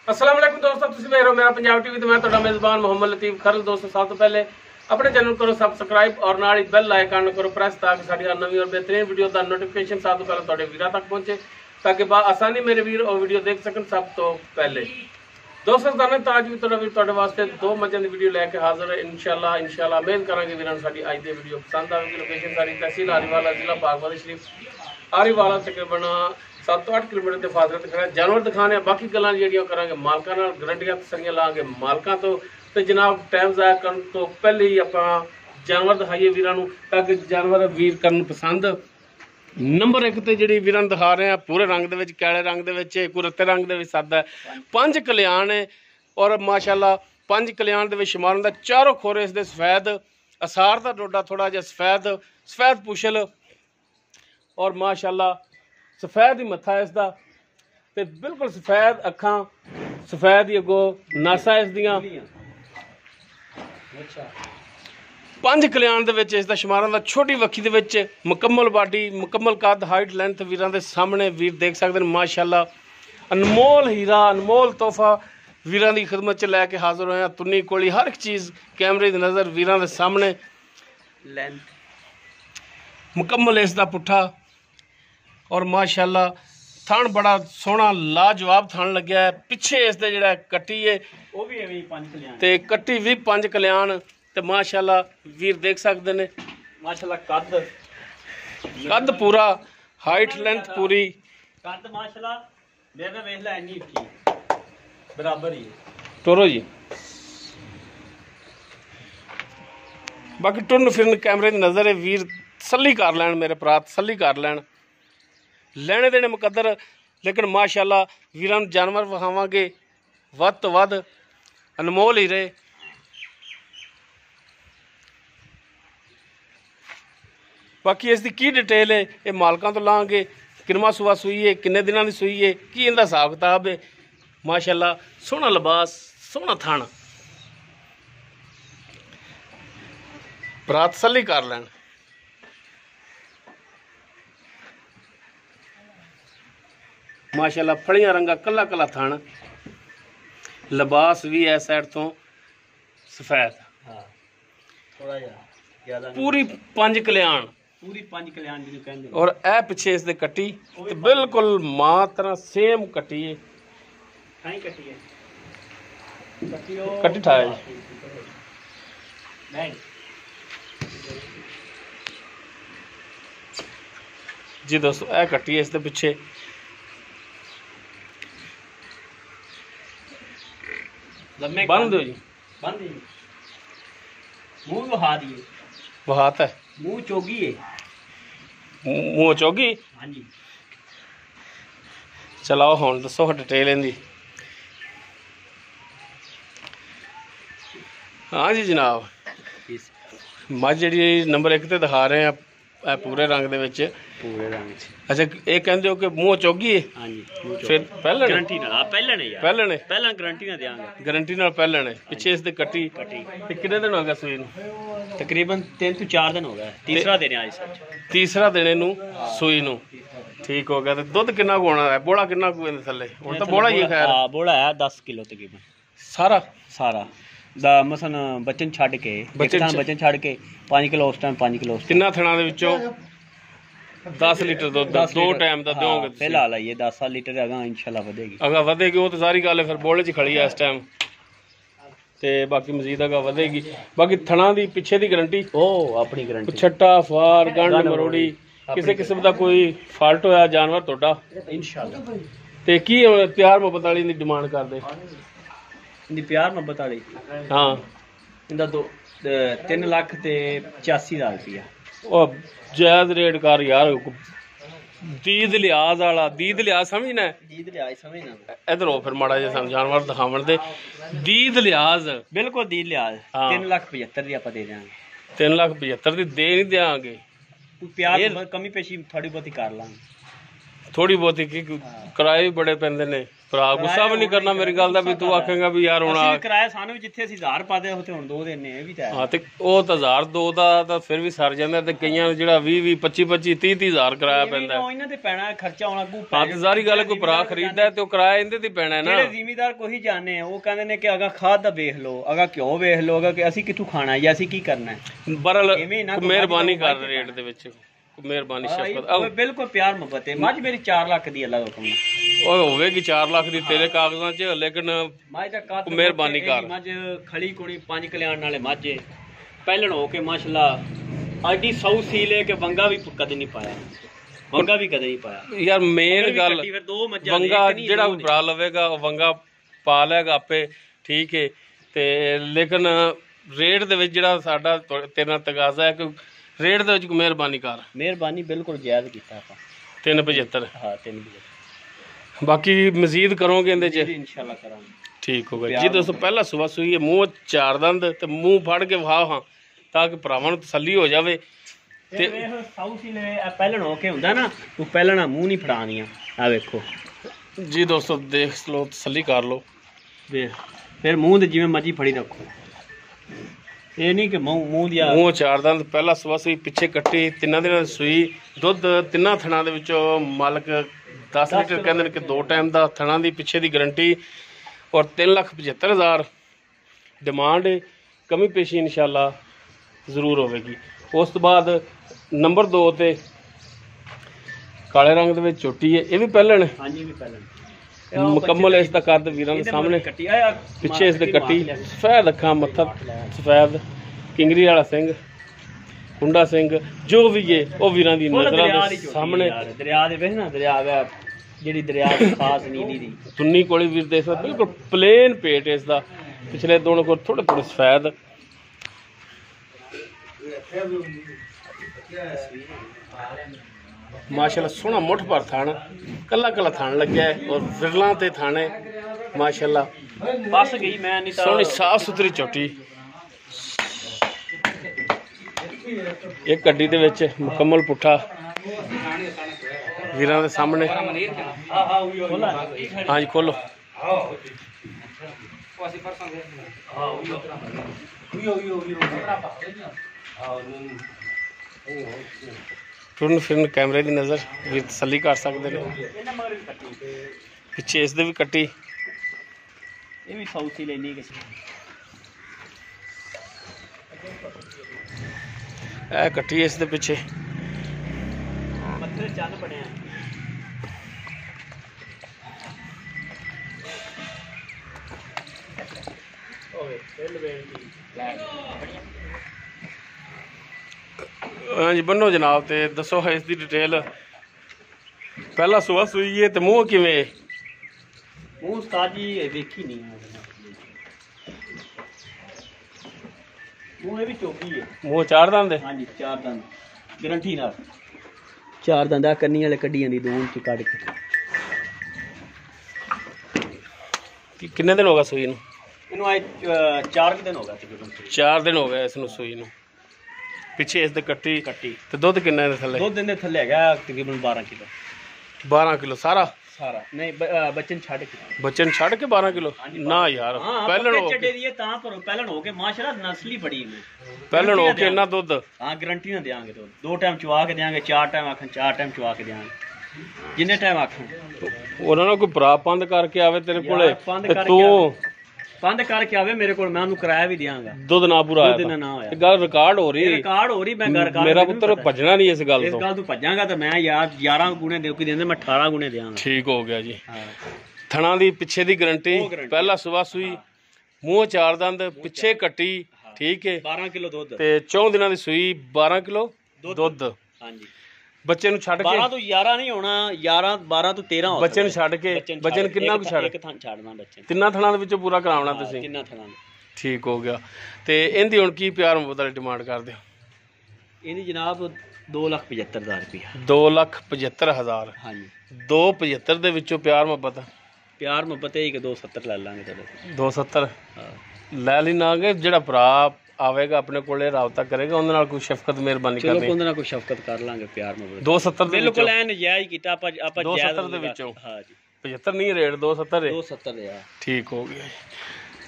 अस्सलाम वालेकुम दोस्तों, तुसीं देख रहे हो मेरा पंजाब टीवी ते मैं तुहाडा मेज़बान मोहम्मद लतीफ खरल। दोस्तों सब तो पहले अपने चैनल करो सबसक्राइब और नाल ही बेल आइकन करो प्रेस ताकि साडी हर नवी और बेहतरीन वीडियो का नोटिफिकेशन सब तो पहले तुहाडे वीरां तक पहुंचे ताकि आसानी मेरे वीर और वीडियो देख सकन। सब तो पहले दोस्तों आज भी तुहाडा वीर तुहाडे वास्ते दो मज़े की वीडियो लैके हाजिर है। इंशाल्लाह उम्मीद करांगे वीरां साडी अज दी वीडियो पसंद आएगी। लोकेशन साडी तहसील आरीवाला जिला पाकबादी शरीफ आरीवाला तकरीबन 7 तो 8 किलोमीटर के फासले ते खड़ा जानवर दिखाने बाकी गल्लां ਜਿਹੜੀਆਂ करांगे मालकां नाल गारंटियां तसल्लियां लांगे मालकां तो ते जनाब टाइम ज़ाया करन तो पहले ही आपां जानवर दिखाइए वीरां नूं ताकि जानवर वीर करन पसंद। नंबर 1 ते ਜਿਹੜੀ ਵੀਰਾਂ ਦਿਖਾ ਰਹੇ ਆ पूरे रंग ਦੇ ਵਿੱਚ ਕਾਲੇ रंग ਦੇ ਵਿੱਚ ਕੋਈ ਰੱਤੇ रंग ਦੇ ਵਿੱਚ ਸਾਦਾ 5 ਕਲਿਆਣ ਹੈ और माशाअल्लाह 5 कल्याण ਦੇ ਵਿੱਚ ਸ਼ੁਮਾਰ ਹੁੰਦਾ। ਚਾਰੋਂ ਖੋਰੇ ਇਸ ਦੇ ਸਫੈਦ ਅਸਾਰ ਦਾ ਡੋਡਾ ਥੋੜਾ ਜਿਹਾ ਸਫੈਦ ਪੁਸ਼ਲ और माशाअल्लाह सफेद ही मत्था इसका ते बिल्कुल सफेद अखां सफेद ही अगो नासा इस दियां 5 कल्याण दे विच इसदा शुमार हुंदा। छोटी वक्खी दे विच मुकम्मल बाडी मुकम्मल कद हाइट लेंथ वीरां दे सामने वीर देख सकदे ने। माशाअल्लाह अनमोल हीरा अनमोल तोहफा वीरां दी खिदमत च लैके हाजिर होए। तुन्नी कोली हर एक चीज़ कैमरे दी नज़र वीरां दे सामने लेंथ मुकम्मल इसदा पुट्ठा और माशाअल्लाह थान बड़ा सोहना लाजवाब थान लग्या है। पिछे इस दे जिहड़ा कट्टी है वो भी है 5 कल्याण ते कट्टी भी 5 कल्याण ते माशाअल्लाह वीर देख सकते ने। माशाअल्लाह कद पूरा हाइट लेंथ पूरी कद माशाअल्लाह मेरा वेख लै इन्नी ठीक बराबर ही टोरो जी। बाकी टुरन फिरन कैमरे की नज़र है वीर तसल्ली कर लैन मेरे भरा तसल्ली कर लैन लेने देने मुकद्दर। लेकिन माशाअल्लाह वीरां नूं जानवर विखावांगे वध तो वध अनमोल ही रहे। बाकी इसकी की डिटेल है ये मालकां तो लांगे किनवा सूआ सूई है किन्ने दिनां दी सूई है की इहदा हिसाब किताब है। माशाअल्लाह सोहना लिबास सोहना थाना भरा तसल्ली कर लैन। माशाअल्लाह फड़ियां रंगा कला कला थान लिबास भी है साइड तो सफेद पूरी 5 कल्याण और ए पिछे इस दे कट्टी ते बिल्कुल मां तरह सेम कट्टी है कट्टी ठाया जी दोस्तों ए कट्टी है इस दे पिछे बंद दो जी बंद मुंह बहा दिए बहाता है मुंह चोगी है मुंह चोगी हाँ जी। चलाओ हुण दसो डिटेल इहदी। हाँ जी जनाब मझ जी नंबर 1 ते दिखा रहे हैं पूरे रंग दे विच पूरे रंग अच्छा ये कहंदे हो कि मुंह चोगी है हां जी फिर पहले गारंटी नाल पहले गारंटी ना देंगे गारंटी नाल पहले ने पिछे इस दे कट्टी ते कितने दिन हो गए सूई नूं तकरीबन 3 to 4 दिन हो गए तीसरा दिन आज सच तीसरा दिन इनू सूई नूं ठीक हो गया। ते दुध कितना होना है बोला कितना को थल्ले हुण तां बोला ही है खैर हां बोला है 10 किलो तकरीबन सारा दा मसन बच्चन छड़ के बच्चन छड़ के 5 किलो उस टाइम 5 किलो कितना थणा दे विचों 10 लीटर दूध दो टाइम दा दोगे फिलहाल ये 10 लीटर अगा इंशाल्लाह वधेगी वो तो सारी गल है फिर बोले च खड़ी है इस टाइम ते बाकी मजीद अगा वधेगी। बाकी थणा दी पिछे दी गारंटी ओ अपनी गारंटी छट्टा फार गंढ मरोड़ी किसी किस्म दा कोई फाल्ट होया जानवर तोड़ा इंशाल्लाह ते की प्यार मोहब्बत वाली दी डिमांड करदे प्यार मोहब्बत वाली हाँ इंदा 3 लाख ते 85,000 रुपया और जायज रेट कर यार दीद लिहाज वाला दीद लिहाज समझना इधर हो फिर माड़ा जिहा जानवर दिखावन दे दीद लिहाज बिल्कुल दीद लिहाज 3,75,000 दी आपां दे देंगे 3,75,000 दी दे नहीं देंगे प्यार कमी पेशी थोड़ी बहुत ही कर लांगे थोड़ी बहुत ही किराए भी बड़े पैंदे ने ਭਰਾ ਗੁੱਸਾ ਵੀ ਨਹੀਂ ਕਰਨਾ ਮੇਰੀ ਗੱਲ ਦਾ ਵੀ ਤੂੰ ਆਖੇਗਾ ਵੀ ਯਾਰ ਹੁਣ ਕਿਰਾਇਆ ਸਾਨੂੰ ਵੀ ਜਿੱਥੇ ਅਸੀਂ 1000 ਪਾਦੇ ਉੱਥੇ ਹੁਣ 2 ਦਿਨ ਨੇ ਇਹ ਵੀ ਤਾਂ ਹਾਂ ਤੇ ਉਹ ਤਾਂ 1000 2 ਦਾ ਤਾਂ ਫਿਰ ਵੀ ਸਰ ਜਾਂਦਾ ਤੇ ਕਈਆਂ ਨੂੰ ਜਿਹੜਾ 20 25 25 30 ਹਜ਼ਾਰ ਕਿਰਾਇਆ ਪੈਂਦਾ ਇਹਨਾਂ ਤੇ ਪੈਣਾ ਖਰਚਾ ਹੋਣਾ ਹਾਂ ਤੇ ਸਾਰੀ ਗੱਲ ਕੋਈ ਭਰਾ ਖਰੀਦਦਾ ਤੇ ਉਹ ਕਿਰਾਇਆ ਇਹਦੇ ਤੇ ਪੈਣਾ ਨਾ ਜਿਹੜੇ ਜ਼ਿਮੀਦਾਰ ਕੋਈ ਜਾਣੇ ਉਹ ਕਹਿੰਦੇ ਨੇ ਕਿ ਅਗਾ ਖਾਦ ਦਾ ਵੇਖ ਲਓ ਅਗਾ ਕਿਉਂ ਵੇਖ ਲਓ ਅਗਾ ਕਿ ਅਸੀਂ ਕਿੱਥੋਂ ਖਾਣਾ ਜਾਂ ਅਸੀਂ ਕੀ ਕਰਨਾ ਬਰਲ ਮਿਹਰਬਾਨੀ ਕਰ ਰੇਟ ਦੇ ਵਿੱਚ ਮਿਹਰਬਾਨੀ ਸ਼ਫਕਤ ਬਿਲਕੁਲ ਪਿਆਰ ਮੁਹੱਬਤ ਹੈ ਮੱਝ ਮੇਰੀ 4 ਲੱਖ ਦੀ ਅੱਲਾ ਦਾ ਹੁਕਮ ਉਹ ਹੋਵੇਗੀ 4 ਲੱਖ ਦੀ ਤੇਰੇ ਕਾਗਜ਼ਾਂ 'ਚ ਲੇਕਿਨ ਮੱਝ ਦਾ ਕੱਦ ਮਿਹਰਬਾਨੀ ਕਰ ਮੱਝ ਖੜੀ ਕੁੜੀ 5 ਕਲਿਆਣ ਵਾਲੇ ਮੱਝ ਪਹਿਲਣ ਹੋ ਕੇ ਮਾਸ਼ਾਅੱਲਾ ਐਡੀ ਸੌ ਸੀ ਲੈ ਕੇ ਵੰਗਾ ਵੀ ਕਦੇ ਨਹੀਂ ਪਾਇਆ ਵੰਗਾ ਵੀ ਕਦੇ ਨਹੀਂ ਪਾਇਆ ਯਾਰ ਮੇਨ ਗੱਲ ਵੰਗਾ ਜਿਹੜਾ ਭਰਾ ਲਵੇਗਾ ਉਹ ਵੰਗਾ ਪਾ ਲਏਗਾ ਆਪੇ ਠੀਕ ਹੈ ਤੇ ਲੇਕਿਨ ਰੇਟ ਦੇ ਵਿੱਚ ਜਿਹੜਾ ਸਾਡਾ ਤੇਰੇ ਨਾਲ ਤਕਾਜ਼ਾ ਹੈ ਕਿ ਰੇਟ ਦੇ ਵਿੱਚ ਮਿਹਰਬਾਨੀ ਕਰ ਮਿਹਰਬਾਨੀ ਬਿਲਕੁਲ ਜਾਇਜ਼ ਕੀਤਾ ਆਪਾਂ 375 ਹਾਂ 375 ਬਾਕੀ ਮਜ਼ੀਦ ਕਰੋਗੇ ਇਹਦੇ ਚ ਇਨਸ਼ਾਅੱਲਾ ਕਰਾਂਗੇ ਠੀਕ ਹੋ ਗਿਆ ਜੀ ਦੋਸਤੋ ਪਹਿਲਾ ਸੁਬਾ ਸੂਈ ਹੈ ਮੂੰਹ 4 ਦੰਦ ਤੇ ਮੂੰਹ ਫੜ ਕੇ ਵਾਹ ਹਾਂ ਤਾਂ ਕਿ ਭਰਾਵਾਂ ਨੂੰ ਤਸੱਲੀ ਹੋ ਜਾਵੇ ਤੇ ਸਾਊਥ ਹੀ ਲੈ ਪਹਿਲਣ ਹੋ ਕੇ ਹੁੰਦਾ ਨਾ ਤੂੰ ਪਹਿਲਣਾ ਮੂੰਹ ਨਹੀਂ ਫੜਾਣੀਆਂ ਆ ਵੇਖੋ ਜੀ ਦੋਸਤੋ ਦੇਖ ਲਓ ਤਸੱਲੀ ਕਰ ਲਓ ਵੇਖ ਫਿਰ ਮੂੰਹ ਦੇ ਜਿਵੇਂ ਮਰਜੀ ਫੜੀ ਰੱਖੋ ਇਹ ਨਹੀਂ ਕਿ ਮੂੰਹ ਦੀ ਮੂੰਹ 4 ਦੰਦ ਪਹਿਲਾ ਸੁਬਾ ਸੂਈ ਪਿੱਛੇ ਕੱਟੀ 3 ਦਿਨਾਂ ਦੀ ਸੂਈ ਦੁੱਧ 3 ਥਣਾਂ ਦੇ ਵਿੱਚੋਂ ਮਾਲਕ 10 ਲੀਟਰ ਕਹਿੰਦੇ ਨੇ ਕਿ 2 ਟਾਈਮ ਦਾ ਥਣਾਂ ਦੀ ਪਿੱਛੇ ਦੀ ਗਰੰਟੀ ਔਰ 3,75,000 ਡਿਮਾਂਡ ਕਮੀ ਪੇਸ਼ੀ ਇਨਸ਼ਾਅੱਲਾ ਜ਼ਰੂਰ ਹੋਵੇਗੀ। ਉਸ ਤੋਂ ਬਾਅਦ ਨੰਬਰ 2 ਤੇ ਕਾਲੇ ਰੰਗ ਦੇ ਵਿੱਚ ਝੋਟੀ ਹੈ ਇਹ ਵੀ ਪਹਿਲਣ ਹਾਂਜੀ ਵੀ ਪਹਿਲਣ ਮੁਕੰਮਲ ਇਸ ਦਾ ਕੱਦ ਵੀਰਾਂ ਦੇ ਸਾਹਮਣੇ ਪਿੱਛੇ ਇਸ ਦੇ ਕੱਟੀ ਸਫੈਦ ਅੱਖਾਂ ਮੱਥਾ ਸਫੈਦ ਕਿੰਗਰੀ ਵਾਲਾ ਸਿੰਘ ਕੁੰਡਾ ਸਿੰਘ ਜੋ ਵੀ ਹੈ ਉਹ ਵੀਰਾਂ ਦੀ ਨਜ਼ਰਾਂ ਦੇ ਸਾਹਮਣੇ ਦਰਿਆ ਦੇ ਵੇਖ ਨਾ ਦਰਿਆ ਜਿਹੜੀ ਦਰਿਆ ਖਾਸ ਨੀਲੀ ਦੀ ਤੁੰਨੀ ਕੋਲੀ ਵੀਰ ਦੇ ਸਕਦੇ ਬਿਲਕੁਲ ਪਲੇਨ ਪੇਟ ਇਸ ਦਾ ਪਿਛਲੇ ਦੋਨੋਂ ਕੋਲ ਥੋੜੇ ਥੋੜੇ ਸਫੈਦ माशाल्लाह सोहना मुठ पर थान कला कला थान लग्या है और विरला ते थाने माशाल्लाह बस गई मैं नहीं सोहनी साफ सुथरी चोटी एक गड्डी दे विच मुकम्मल पुट्ठा वीरां दे सामने हां जी खोलो टुरन फिरन कैमरे की नज़र भी तसली कर सकते हैं पिछे इस भी कट्टी कट्टी इस दे पिछे हाँ जी बनो जनाब ते दसो है इसकी डिटेल पहला सुबह सुई है तो मूँह किवें मूँह उस्ताद जी देखी नहीं मूँह भी चौकी है मूँह 4 दंद है हाँ जी 4 दंद गारंटी नाल 4 दंद आ कन्नी वाले कड्डियां दी दोन च कट के कितने दिन होगा सुई नूं इनू आए 4 दिन हो गए तकरीबन 4 दिन हो गए इसनूं सुई नूं पिछे इस दे कट्टी ते दुध किन्ना दे थल्ले दुध इहदे थल्ले हैगा तकरीबन 12 किलो 12 किलो सारा नहीं बच्चन छड़ के 12 किलो ना यार पहलन हो चड्डे दिए तां पर पहलन हो के माशाल्लाह नस्ली बड़ी में पहलन हो के इतना दुध हां गारंटी ना देंगे दुध 2 टाइम चुवा के देंगे 4 टाइम आखन 4 टाइम चुवा के देंगे जिन्ने टाइम आखन ਉਹਨਾਂ ਨੂੰ ਕੋਈ ਭਰਾ ਪੰਦ ਕਰਕੇ ਆਵੇ ਤੇਰੇ ਕੋਲੇ ਤੂੰ ਬੰਦ ਕਰਕੇ ਆਵੇ ਮੇਰੇ ਕੋਲ ਮੈਂ ਉਹਨੂੰ ਕਿਰਾਇਆ ਵੀ ਦਿਆਂਗਾ ਦੁੱਧ ਨਾ ਪੂਰਾ ਆਇਆ ਇਹ ਗੱਲ ਰਿਕਾਰਡ ਹੋ ਰਹੀ ਮੈਂ ਗੱਲ ਕਰ ਮੇਰਾ ਪੁੱਤਰ ਭੱਜਣਾ ਨਹੀਂ ਇਸ ਗੱਲ ਤੋਂ ਇਸ ਗੱਲ ਤੋਂ ਭੱਜਾਂਗਾ ਤਾਂ ਮੈਂ ਯਾਰ 11 ਗੁਣੇ ਦੇ ਕੇ ਦਿੰਦੇ ਮੈਂ 18 ਗੁਣੇ ਦਿਆਂਗਾ ਠੀਕ ਹੋ ਗਿਆ ਜੀ ਥਣਾ ਦੀ ਪਿੱਛੇ ਦੀ ਗਾਰੰਟੀ ਪਹਿਲਾ ਸੁਬਾ ਸੂਈ ਮੂੰਹ 4 ਦੰਦ ਪਿੱਛੇ ਕੱਟੀ ਠੀਕ ਹੈ 12 ਕਿਲੋ ਦੁੱਧ ਤੇ 4 ਦਿਨਾਂ ਦੀ ਸੂਈ 12 ਕਿਲੋ ਦੁੱਧ ਹਾਂਜੀ ਬੱਚੇ ਨੂੰ ਛੱਡ ਕੇ 12 ਤੋਂ 11 ਨਹੀਂ ਹੋਣਾ 11 12 ਤੋਂ 13 ਹੋ ਬੱਚੇ ਨੂੰ ਛੱਡ ਕੇ ਬੱਚੇ ਨੂੰ ਕਿੰਨਾ ਕੁ ਛੱਡ ਇੱਕ ਥਾਂ ਛੱਡਣਾ ਬੱਚੇ ਤਿੰਨਾਂ ਥਣਾਂ ਦੇ ਵਿੱਚੋਂ ਪੂਰਾ ਕਰਾਉਣਾ ਤੁਸੀਂ ਤਿੰਨਾਂ ਥਣਾਂ ਠੀਕ ਹੋ ਗਿਆ ਤੇ ਇਹਦੀ ਹੁਣ ਕੀ ਪਿਆਰ ਮੁਹੱਬਤ ਵਾਲੀ ਡਿਮਾਂਡ ਕਰਦੇ ਹੋ ਇਹਦੀ ਜਨਾਬ 2,75,000 ਰੁਪਇਆ 2,75,000 ਹਾਂਜੀ 2,75 ਦੇ ਵਿੱਚੋਂ ਪਿਆਰ ਮੁਹੱਬਤ ਇਹ ਕਿ 270 ਲੈ ਲਾਂਗੇ ਤੁਹਾਡੇ 270 ਲੈ ਲਈ ਨਾ ਕਿ ਜਿਹੜਾ ਭਰਾ ਆਵੇਗਾ ਆਪਣੇ ਕੋਲੇ ਰਾਬਤਾ ਕਰੇਗਾ ਉਹਦੇ ਨਾਲ ਕੋਈ ਸ਼ਫਕਤ ਮਿਹਰਬਾਨੀ ਕਰਨੀ ਚਲੋ ਉਹਦੇ ਨਾਲ ਕੋਈ ਸ਼ਫਕਤ ਕਰ ਲਾਂਗੇ ਪਿਆਰ ਮੁਹੱਬਤ 270 ਦੇ ਬਿਲਕੁਲ ਐਨ ਨਜਾਇਜ਼ ਕੀਤਾ ਆਪਾਂ 270 ਦੇ ਵਿੱਚੋਂ ਹਾਂ ਜੀ 75 नहीं रेट 270 है 270 है ठीक हो गया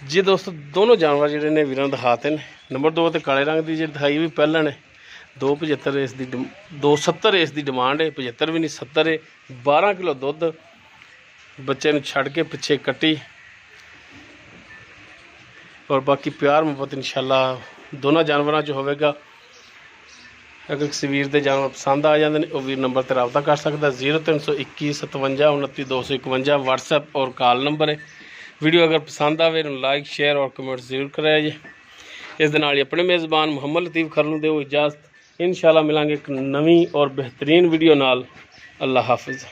जी दोस्तों। दोनों जानवर जिहड़े ने वीरां दिखाते ने। नंबर 2 ते काले रंग की जी दिखाई भी पहला ने 275 इस दी 270 इस दी डिमांड है 75 भी नहीं 70 है। 12 किलो दुध बच्चे नूं छड़ के पिछे कट्टी और बाकी प्यार मुहब्बत इंशाल्लाह दोनों जानवरों च होवेगा। अगर किसी वीर के जानवर पसंद आ जाते हैं वह वीर नंबर पर रब्ता कर सकता। 0321 57 29 251 व्हाट्सएप और कॉल नंबर है। वीडियो अगर पसंद आए लाइक शेयर और कमेंट जरूर कराया जी। इस दे नाल अपने मेज़बान मुहम्मद लतीफ़ खर नूं दिओ इजाज़त। इंशाल्लाह मिलांगे एक नवीं और बेहतरीन वीडियो नाल। अल्लाह हाफिज़।